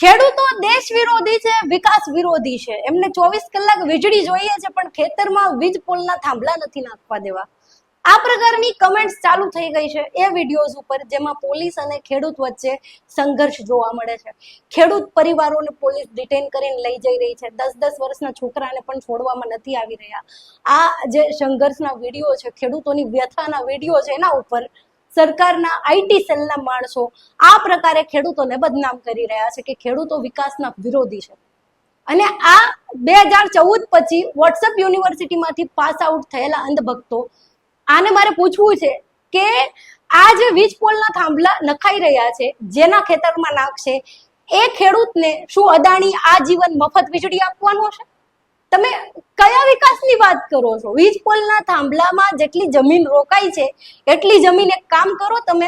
ખેડૂતો દેશ વિરોધી છે, વિકાસ વિરોધી છે. એમને 24 કલાક વીજળી જોઈએ છે, પણ ખેતરમાં વીજ પોલના થાંભલા નથી નાખવા દેવા. આ પ્રકારની કમેન્ટ્સ ચાલુ થઈ ગઈ છે એ વિડીયોઝ ઉપર, જેમાં પોલીસ અને ખેડૂત વચ્ચે સંઘર્ષ જોવા મળે છે. ખેડૂત પરિવારોને પોલીસ ડિટેન કરીને લઈ જઈ રહી છે. 10-10 વર્ષના છોકરાને પણ છોડવામાં નથી આવી રહ્યા. આ જે સંઘર્ષના વિડીયો છે, ખેડૂતોની વ્યથાના વિડીયો છે, એના ઉપર સરકારના આઈટી સેલના માણસો આ પ્રકારે ખેડૂતોને બદનામ કરી રહ્યા છે કે ખેડૂતો વિકાસના વિરોધી છે. અને આ 2014 પછી વોટ્સઅપ યુનિવર્સિટીમાંથી પાસ આઉટ થયેલા અંધભક્તો, આને મારે પૂછવું છે કે આ જે વીજ પોલના થાંભલા નખાઈ રહ્યા છે, જેના ખેતરમાં નાખશે, એ ખેડૂતને શું અદાણી આજીવન મફત વીજળી આપવાનો છે? તમે કયા વિકાસની વાત કરો છો? વીજ પોલના થાંભલામાં જેટલી જમીન રોકાઈ છે એટલી જમીન, એક કામ કરો, તમે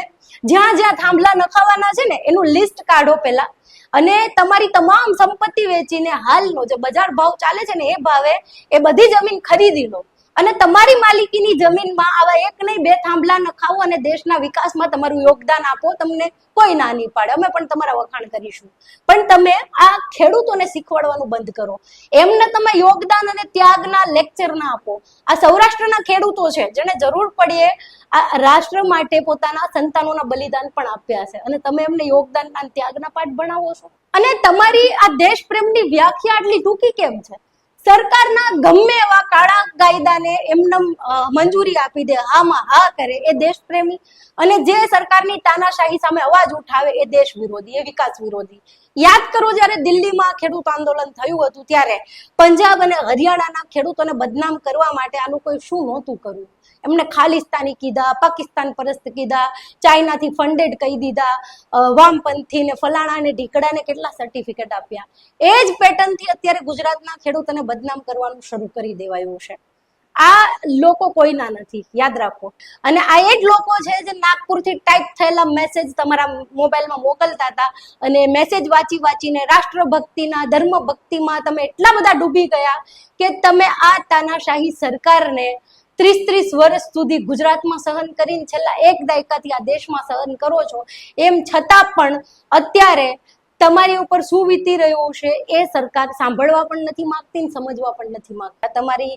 જ્યાં જ્યાં થાંભલા નખાવાના છે ને એનું લિસ્ટ કાઢો પહેલા, અને તમારી તમામ સંપત્તિ વેચીને હાલનો જે બજાર ભાવ ચાલે છે ને એ ભાવે એ બધી જમીન ખરીદી લો, અને તમારી માલિકીની જમીનમાં આવા એક નહીં 2 થાંભલા નખાવો અને દેશના વિકાસમાં તમારું યોગદાન આપો. તમને કોઈ ના નહીં પાડે, અમે પણ તમારા વખાણ કરીશું. પણ તમે આ ખેડૂતોને શીખવાડવાનું બંધ કરો. એમને તમે યોગદાન અને ત્યાગના લેક્ચર ના આપો. આ સૌરાષ્ટ્રના ખેડૂતો છે જેને જરૂર પડીએ આ રાષ્ટ્ર માટે પોતાના સંતાનોના બલિદાન પણ આપ્યા છે, અને તમે એમને યોગદાન અને ત્યાગના પાઠ ભણાવો છો. અને તમારી આ દેશ પ્રેમની વ્યાખ્યા આટલી ટૂંકી કેમ છે? સરકારના ગમે એવા કાળા કાયદાને એમને મંજૂરી આપી દે, હામાં હા કરે, એ દેશ પ્રેમી. અને જે સરકારની તાનાશાહી સામે અવાજ ઉઠાવે એ દેશ વિરોધી, એ વિકાસ વિરોધી. યાદ કરો, જ્યારે દિલ્હીમાં ખેડૂત આંદોલન થયું હતું ત્યારે પંજાબ અને હરિયાણાના ખેડૂતોને બદનામ કરવા માટે આ લોકોએ શું નહોતું કર્યું. એમને ખાલિસ્તાની કીધા, પાકિસ્તાન પરસ્ત કીધા, ચાઇનાથી ફંડેડ કહી દીધા, વામપંથી ને ફલાણા ને ઢીકડાને કેટલા સર્ટિફિકેટ આપ્યા. એ જ પેટર્નથી અત્યારે ગુજરાતના ખેડૂતોને બદનામ કરવાનું શરૂ કરી દેવાયું છે. આ લોકો કોઈના નથી, યાદ રાખો. અને આ એ જ લોકો છે જે નાગપુરથી ટાઈપ થયેલા મેસેજ તમારા મોબાઈલમાં મોકલતા હતા, અને મેસેજ વાંચી વાંચીને રાષ્ટ્રભક્તિના, ધર્મભક્તિમાં તમે એટલા બધા ડૂબી ગયા કે તમે આ તાનાશાહી સરકારને 30-30 વર્ષ સુધી ગુજરાતમાં સહન કરીને છેલ્લા 1 દાયકાથી આ દેશમાં સહન કરો છો. એમ છતાં પણ અત્યારે તમારી ઉપર શું વીતી રહ્યું છે એ સરકાર સાંભળવા પણ નથી માંગતી, સમજવા પણ નથી માંગતા. તમારી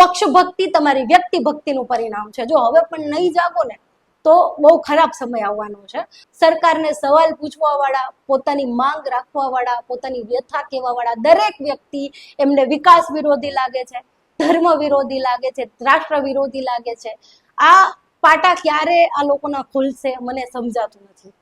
પક્ષભક્તિ, તમારી વ્યક્તિ ભક્તિનું પરિણામ છે. જો હવે પણ નહીં જાગો ને તો બહુ ખરાબ સમય આવવાનો છે. સરકારને સવાલ પૂછવા વાળા, પોતાની માંગ રાખવા વાળા, પોતાની વ્યથા કહેવા વાળા દરેક વ્યક્તિ એમને વિકાસ વિરોધી લાગે છે, ધર્મ વિરોધી લાગે છે, રાષ્ટ્ર વિરોધી લાગે છે. આ પાટા ક્યારે આ લોકોના ખુલશે મને સમજાતું નથી.